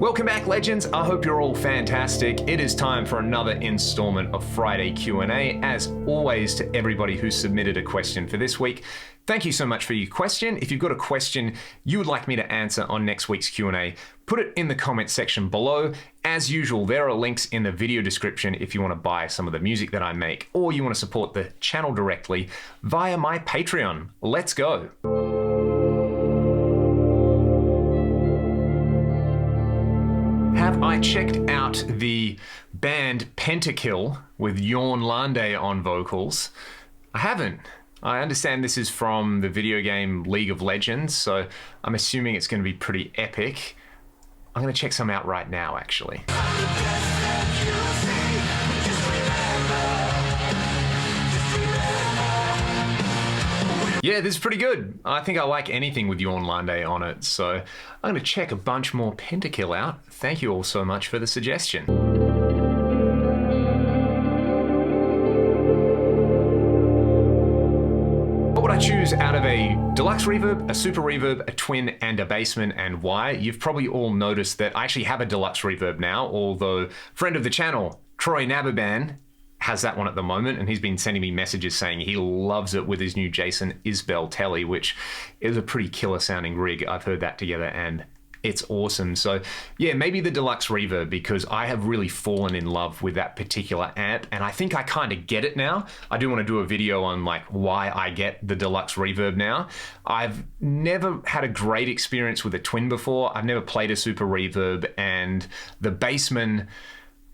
Welcome back, legends. I hope you're all fantastic. It is time for another installment of Friday Q&A. As always, to everybody who submitted a question for this week, thank you so much for your question. If you've got a question you would like me to answer on next week's Q&A, put it in the comments section below. As usual, there are links in the video description if you want to buy some of the music that I make, or you want to support the channel directly via my Patreon. Let's go. Have I checked out the band Pentakill with Jorn Lande on vocals? I haven't. I understand this is from the video game League of Legends, so I'm assuming it's going to be pretty epic. I'm going to check some out right now, actually. Yeah, this is pretty good. I think I like anything with Jorn Lande on it, so I'm going to check a bunch more Pentakill out. Thank you all so much for the suggestion. What would I choose out of a deluxe reverb, a super reverb, a twin, and a bassman, and why? You've probably all noticed that I actually have a deluxe reverb now, although friend of the channel, knnMWCsPrS, has that one at the moment, and he's been sending me messages saying he loves it with his new Jason Isbell Telly, which is a pretty killer sounding rig. I've heard that together and it's awesome. So yeah, maybe the deluxe reverb, because I have really fallen in love with that particular amp, and I think I kind of get it now. I do want to do a video on like why I get the deluxe reverb now. I've never had a great experience with a twin before. I've never played a super reverb, and the bassman,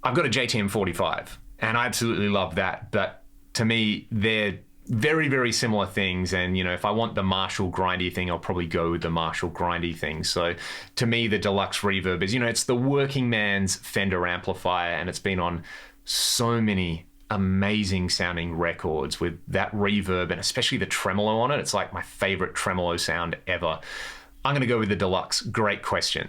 I've got a JTM 45. And I absolutely love that, but to me, they're very, very similar things. And, you know, if I want the Marshall grindy thing, I'll probably go with the Marshall grindy thing. So to me, the deluxe reverb is, you know, it's the working man's Fender amplifier, and it's been on so many amazing sounding records with that reverb, and especially the tremolo on it. It's like my favorite tremolo sound ever. I'm gonna go with the deluxe. Great question.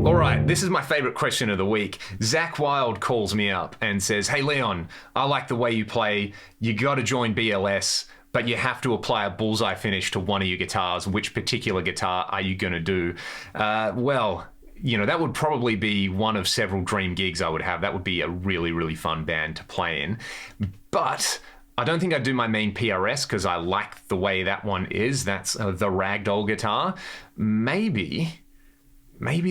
All right, this is my favorite question of the week. Zakk Wylde calls me up and says, "Hey Leon, I like the way you play. You gotta join BLS, but you have to apply a bullseye finish to one of your guitars. Which particular guitar are you gonna do?" Well, you know, that would probably be one of several dream gigs I would have. That would be a really, really fun band to play in. But I don't think I'd do my main PRS because I like the way that one is. That's the ragdoll guitar. Maybe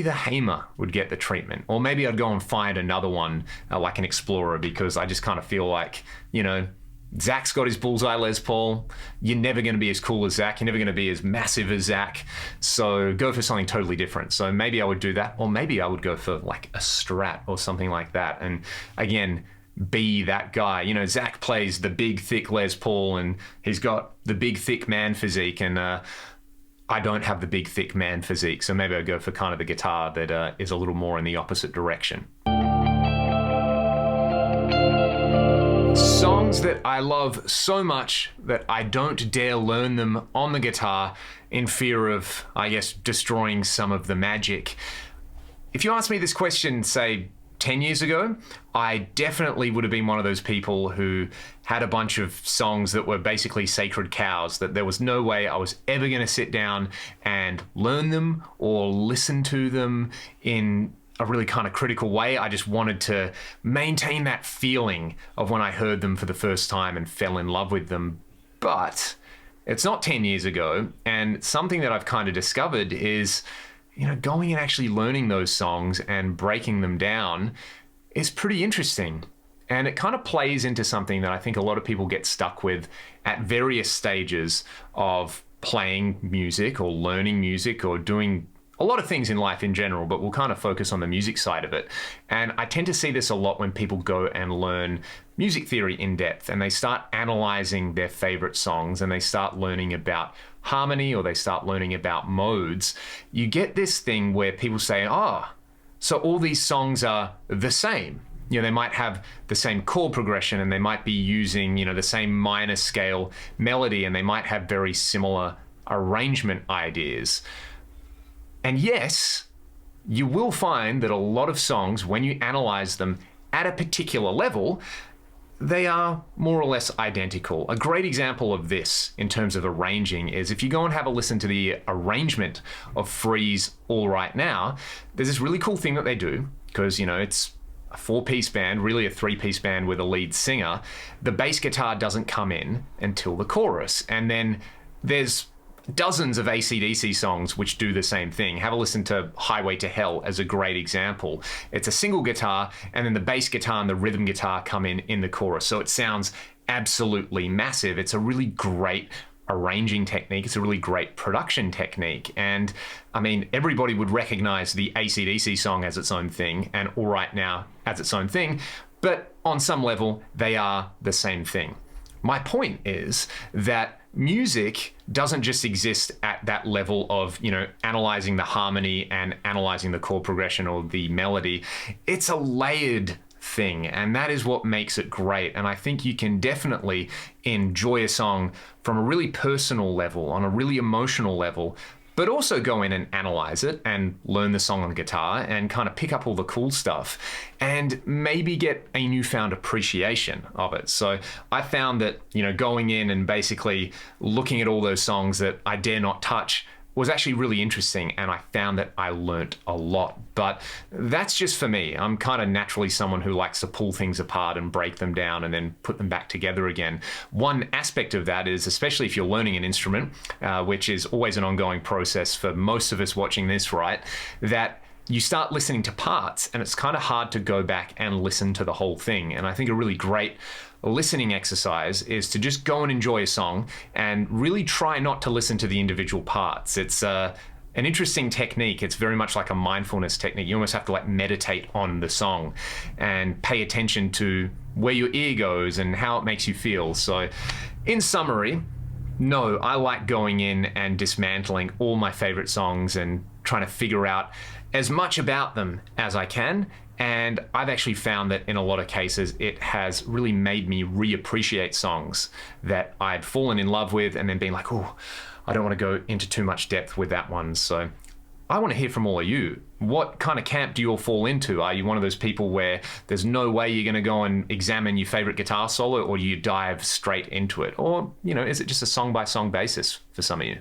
the Hamer would get the treatment, or maybe I'd go and find another one like an Explorer, because I just kind of feel like, you know, Zakk's got his bullseye Les Paul. You're never going to be as cool as Zakk. You're never going to be as massive as Zakk. So go for something totally different. So maybe I would do that, or maybe I would go for like a Strat or something like that. And again, be that guy. You know, Zakk plays the big, thick Les Paul, and he's got the big, thick man physique, and I don't have the big, thick man physique, so maybe I'll go for kind of the guitar that is a little more in the opposite direction. Songs that I love so much that I don't dare learn them on the guitar in fear of, I guess, destroying some of the magic. If you asked me this question, say, 10 years ago, I definitely would have been one of those people who had a bunch of songs that were basically sacred cows, that there was no way I was ever going to sit down and learn them or listen to them in a really kind of critical way. I just wanted to maintain that feeling of when I heard them for the first time and fell in love with them. But it's not 10 years ago, and something that I've kind of discovered is, you know, going and actually learning those songs and breaking them down is pretty interesting. And it kind of plays into something that I think a lot of people get stuck with at various stages of playing music or learning music or doing a lot of things in life in general, but we'll kind of focus on the music side of it. And I tend to see this a lot when people go and learn music theory in depth, and they start analyzing their favorite songs, and they start learning about harmony, or they start learning about modes. You get this thing where people say, "Oh, so all these songs are the same." You know, they might have the same chord progression, and they might be using, you know, the same minor scale melody, and they might have very similar arrangement ideas. And yes, you will find that a lot of songs, when you analyze them at a particular level, they are more or less identical. A great example of this in terms of arranging is if you go and have a listen to the arrangement of Freeze All Right Now, there's this really cool thing that they do, because, you know, it's a 4-piece band, really a 3-piece band with a lead singer. The bass guitar doesn't come in until the chorus. And then there's dozens of AC/DC songs which do the same thing. Have a listen to Highway to Hell as a great example. It's a single guitar, and then the bass guitar and the rhythm guitar come in the chorus. So it sounds absolutely massive. It's a really great arranging technique. It's a really great production technique. And I mean, everybody would recognize the AC/DC song as its own thing and All Right Now as its own thing, but on some level, they are the same thing. My point is that music doesn't just exist at that level of, you know, analyzing the harmony and analyzing the chord progression or the melody. It's a layered thing, and that is what makes it great. And I think you can definitely enjoy a song from a really personal level, on a really emotional level, but also go in and analyze it and learn the song on guitar and kind of pick up all the cool stuff and maybe get a newfound appreciation of it. So I found that, you know, going in and basically looking at all those songs that I dare not touch was actually really interesting, and I found that I learnt a lot. But that's just for me. I'm kind of naturally someone who likes to pull things apart and break them down and then put them back together again. One aspect of that is, especially if you're learning an instrument, which is always an ongoing process for most of us watching this, right, that you start listening to parts and it's kind of hard to go back and listen to the whole thing. And I think a really great listening exercise is to just go and enjoy a song and really try not to listen to the individual parts. It's an interesting technique. It's very much like a mindfulness technique. You almost have to like meditate on the song and pay attention to where your ear goes and how it makes you feel. So in summary, no, I like going in and dismantling all my favorite songs and trying to figure out as much about them as I can. And I've actually found that in a lot of cases, it has really made me reappreciate songs that I'd fallen in love with and then being like, oh, I don't want to go into too much depth with that one. So I want to hear from all of you. What kind of camp do you all fall into? Are you one of those people where there's no way you're going to go and examine your favorite guitar solo, or you dive straight into it? Or, you know, is it just a song by song basis for some of you?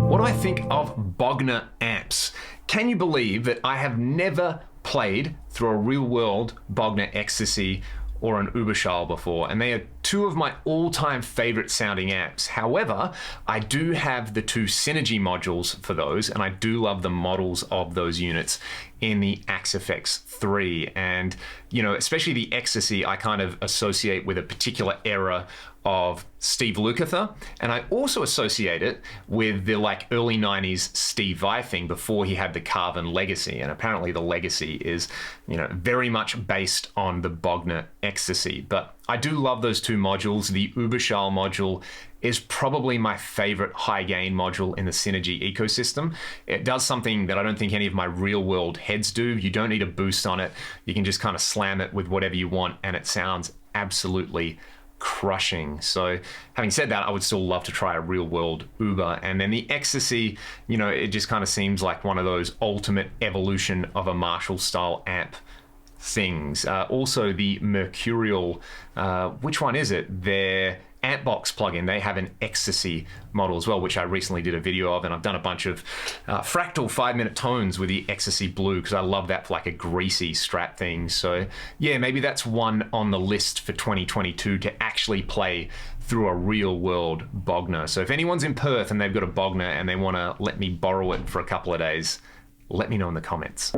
What do I think of Bogner amps? Can you believe that I have never played through a real-world Bogner Ecstasy or an Überschall before, and they are two of my all-time favorite sounding amps. However, I do have the two Synergy modules for those, and I do love the models of those units in the Axe-Fx 3. And, you know, especially the Ecstasy, I kind of associate with a particular era of Steve Lukather, and I also associate it with the like early 90s Steve Vai thing before he had the Carvin Legacy. And apparently the Legacy is, you know, very much based on the Bogner Ecstasy. But I do love those two modules. The Überschall module is probably my favorite high gain module in the Synergy ecosystem. It does something that I don't think any of my real world heads do. You don't need a boost on it. You can just kind of slam it with whatever you want and it sounds absolutely crushing. So having said that, I would still love to try a real world Uber. And then the Ecstasy, you know, it just kind of seems like one of those ultimate evolution of a Marshall style amp things. Also the Mercurial, which one is it? Their Antbox plugin, they have an Ecstasy model as well, which I recently did a video of, and I've done a bunch of Fractal 5-minute tones with the Ecstasy Blue because I love that for like a greasy Strat thing. So yeah, maybe that's one on the list for 2022 to actually play through a real world Bogner. So if anyone's in Perth and they've got a Bogner and they want to let me borrow it for a couple of days, let me know in the comments.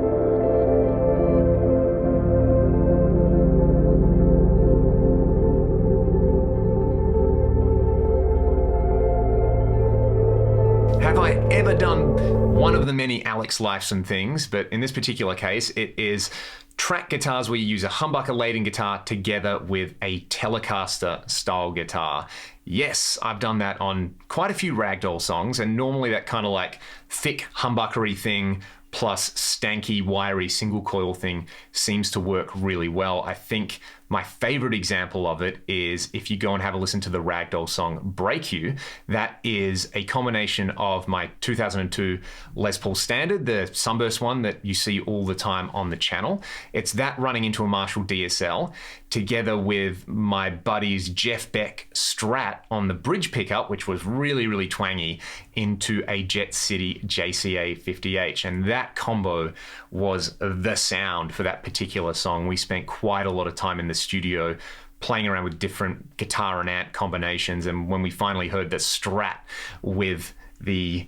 Have I ever done one of the many Alex Lifeson things, but in this particular case, it is track guitars where you use a humbucker laden guitar together with a Telecaster style guitar. Yes, I've done that on quite a few Ragdoll songs, and normally that kind of like thick humbuckery thing plus stanky, wiry single coil thing seems to work really well. I think my favorite example of it is if you go and have a listen to the Ragdoll song Break You. That is a combination of my 2002 Les Paul Standard, the Sunburst one that you see all the time on the channel. It's that running into a Marshall DSL together with my buddy's Jeff Beck Strat on the bridge pickup, which was really, really twangy, into a Jet City JCA 50H. And that combo was the sound for that particular song. We spent quite a lot of time in the studio playing around with different guitar and amp combinations. And when we finally heard the Strat with the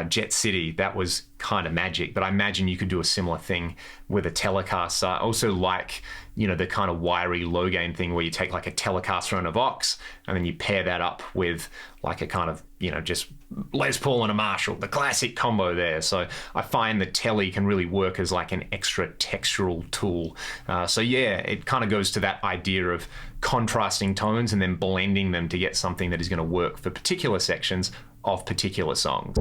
Jet City, that was kind of magic. But I imagine you could do a similar thing with a Telecaster. I also like, the kind of wiry low gain thing where you take like a Telecaster and a Vox and then you pair that up with like a kind of, just Les Paul and a Marshall, the classic combo there. So I find the Tele can really work as like an extra textural tool. So yeah, it kind of goes to that idea of contrasting tones and then blending them to get something that is going to work for particular sections of particular songs.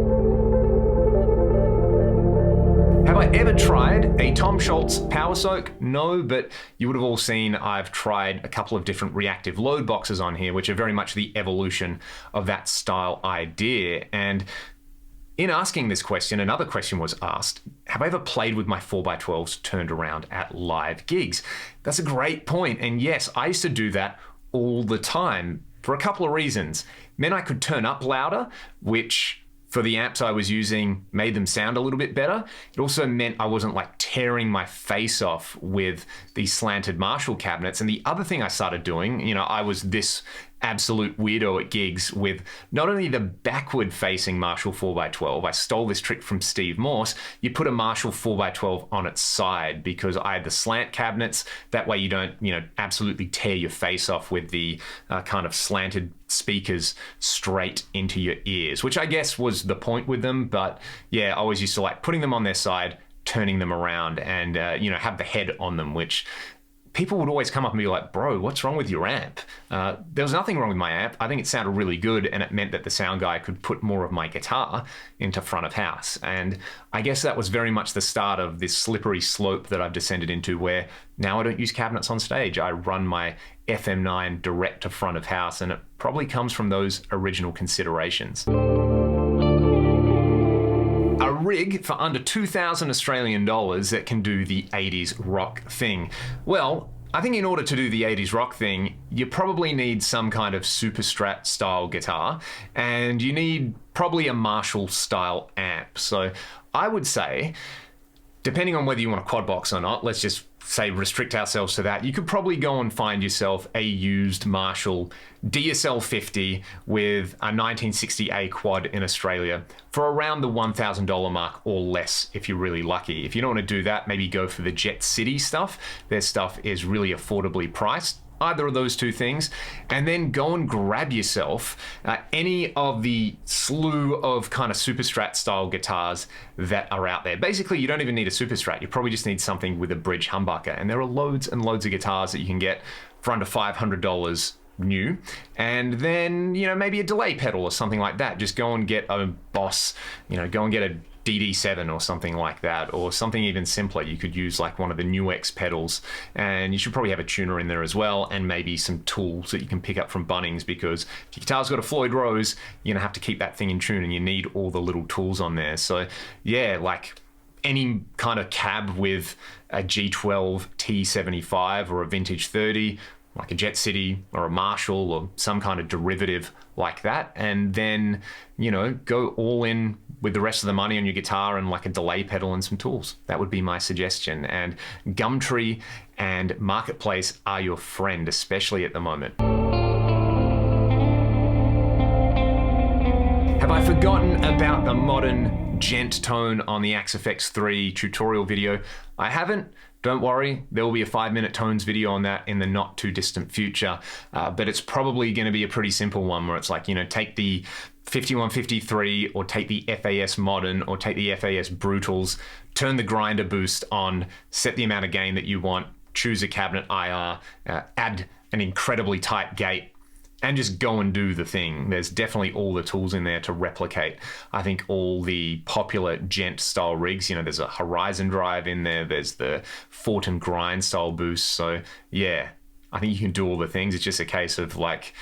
Have I ever tried a Tom Scholz Power Soak? No, but you would have all seen I've tried a couple of different reactive load boxes on here, which are very much the evolution of that style idea. And in asking this question, another question was asked, have I ever played with my 4x12s turned around at live gigs? That's a great point. And yes, I used to do that all the time for a couple of reasons. It meant I could turn up louder, which for the amps I was using made them sound a little bit better. It also meant I wasn't like tearing my face off with these slanted Marshall cabinets. And the other thing I started doing, I was this absolute weirdo at gigs with not only the backward facing Marshall 4x12, I stole this trick from Steve Morse. You put a Marshall 4x12 on its side because I had the slant cabinets. That way you don't, absolutely tear your face off with the kind of slanted speakers straight into your ears, which I guess was the point with them. But yeah, I always used to like putting them on their side, turning them around and, have the head on them, which people would always come up and be like, bro, what's wrong with your amp? There was nothing wrong with my amp. I think it sounded really good, and it meant that the sound guy could put more of my guitar into front of house. And I guess that was very much the start of this slippery slope that I've descended into, where now I don't use cabinets on stage. I run my FM9 direct to front of house, and it probably comes from those original considerations. A rig for under 2,000 Australian dollars that can do the 80s rock thing. Well, I think in order to do the 80s rock thing, you probably need some kind of Super Strat style guitar, and you need probably a Marshall style amp. So I would say, depending on whether you want a quad box or not, let's just say restrict ourselves to that, you could probably go and find yourself a used Marshall DSL 50 with a 1960A quad in Australia for around the $1,000 mark or less if you're really lucky. If you don't want to do that, maybe go for the Jet City stuff. Their stuff is really affordably priced. Either of those two things, and then go and grab yourself any of the slew of kind of Super Strat style guitars that are out there. Basically, you don't even need a Super Strat. You probably just need something with a bridge humbucker, and there are loads and loads of guitars that you can get for under $500 new, and then maybe a delay pedal or something like that. Just go and get a Boss, go and get a DD7 or something like that, or something even simpler. You could use like one of the NUX pedals, and you should probably have a tuner in there as well, and maybe some tools that you can pick up from Bunnings, because if your guitar's got a Floyd Rose, you're gonna have to keep that thing in tune, and you need all the little tools on there. So yeah, like any kind of cab with a G12 T75 or a vintage 30, like a Jet City or a Marshall or some kind of derivative like that, and then go all in with the rest of the money on your guitar and like a delay pedal and some tools. That would be my suggestion. And Gumtree and Marketplace are your friend, especially at the moment. Have I forgotten about the modern Gent tone on the Axe FX3 tutorial video? I haven't. Don't worry, there will be a 5-minute tones video on that in the not too distant future, but it's probably going to be a pretty simple one where it's like, take the 5153 or take the FAS Modern or take the FAS Brutals, turn the grinder boost on, set the amount of gain that you want, choose a cabinet IR, add an incredibly tight gate, and just go and do the thing. There's definitely all the tools in there to replicate, I think, all the popular Gent style rigs. There's a Horizon drive in there, there's the Fort and Grind style boost. So yeah, I think you can do all the things. It's just a case of like,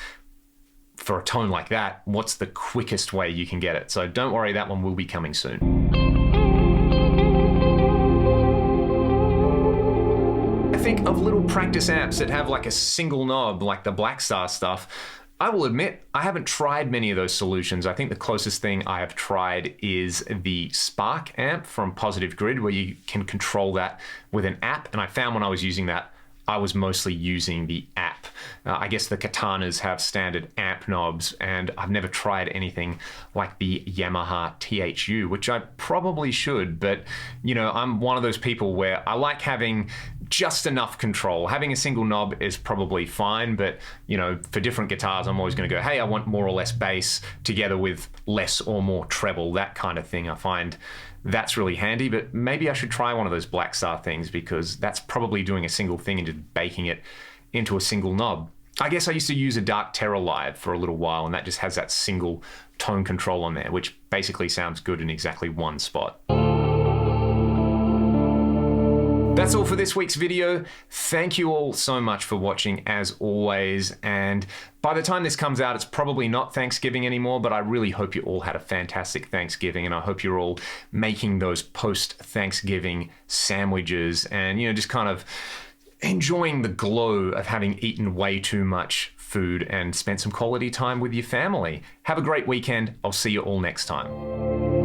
for a tone like that, what's the quickest way you can get it? So don't worry, that one will be coming soon. I think of little practice amps that have like a single knob, like the Black Star stuff. I will admit, I haven't tried many of those solutions. I think the closest thing I have tried is the Spark amp from Positive Grid, where you can control that with an app. And I found when I was using that, I was mostly using the app. I guess the Katanas have standard amp knobs, and I've never tried anything like the Yamaha THU, which I probably should, but you know, I'm one of those people where I like having just enough control. Having a single knob is probably fine, but you know, for different guitars, I'm always gonna go, hey, I want more or less bass together with less or more treble, that kind of thing. I find that's really handy, but maybe I should try one of those Black Star things, because that's probably doing a single thing and just baking it into a single knob. I guess I used to use a Dark Terror Live for a little while, and that just has that single tone control on there, which basically sounds good in exactly one spot. That's all for this week's video. Thank you all so much for watching, as always. And by the time this comes out, it's probably not Thanksgiving anymore, but I really hope you all had a fantastic Thanksgiving, and I hope you're all making those post-Thanksgiving sandwiches and, you know, just kind of enjoying the glow of having eaten way too much food and spent some quality time with your family. Have a great weekend. I'll see you all next time.